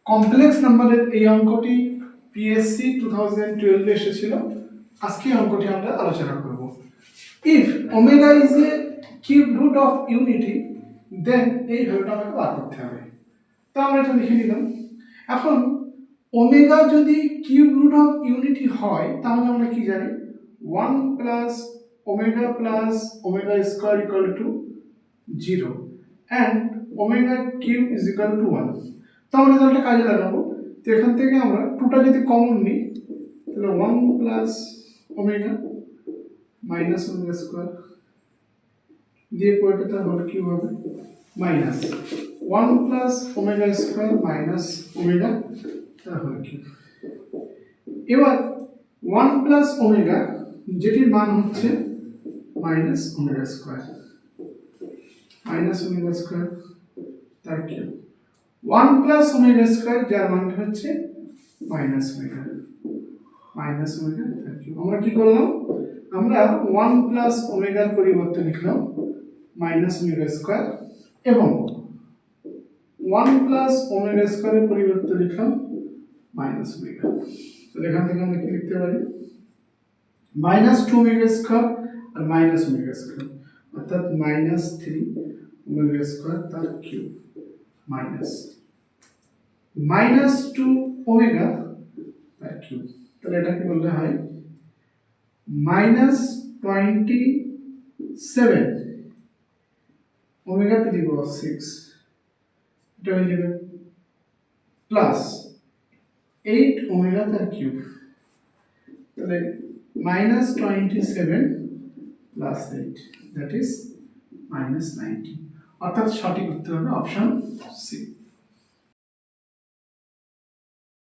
Complex নাম্বারের এই অঙ্কটি পিএসসি 2012 এসেছিল। আজকে অঙ্কটি আমরা আলোচনা করব। If omega is a cube root of unity then এই ভ্যালুটা আমাকে বার করতে হবে। তো আমরা এটা লিখে নিলাম। এখন ওমেগা যদি কিউব রুট অফ ইউনিটি হয় তাহলে আমরা কি জানি 1 plus omega square equal to 0 and omega cube is equal to 1। তো আমরা রেজাল্টটা কাজে লাগাবো। তো এখান থেকে আমরা 2টা যদি কমন নিই তাহলে 1 plus omega minus omega square দিয়ে পড়তে তার হোল কিউব হবে minus 1 plus omega square minus omega তার হোল কিউব। এবার 1 প্লাস ওমেগা যেটির মান হচ্ছে মাইনাস ওমেগা স্কয়ার তার কিউব 1 প্লাস ওমেগা স্কয়ার যার মানটা হচ্ছে মাইনাস ওমেগা তার কিউব। আমরা কি করলাম, আমরা 1 প্লাস ওমেগার পরিবর্তে লিখলাম মাইনাস ওমেগা স্কয়ার এবং 1 প্লাস ওমেগা স্কয়ারের পরিবর্তে লিখলাম মাইনাস ওমেগা। তাহলে এখান থেকে আমরা কি লিখতে পারি মাইনাস 2 ওমেগা স্কয়ার আর মাইনাস ওমেগা স্কয়ার অর্থাৎ মাইনাস 3 ওমেগা স্কয়ার তার কিউব মাইনাস 2 ওমেগা তার কিউব। তাহলে এটা কি বলতে হয় মাইনাস 27 ওমেগা টু দি পাওয়ার 6 এটা হয়ে যাবে প্লাস 8 ওমেগা তার কিউব। তাহলে minus 27 plus 8 that is minus 19। অর্থাৎ সঠিক উত্তর হবে অপশন সি।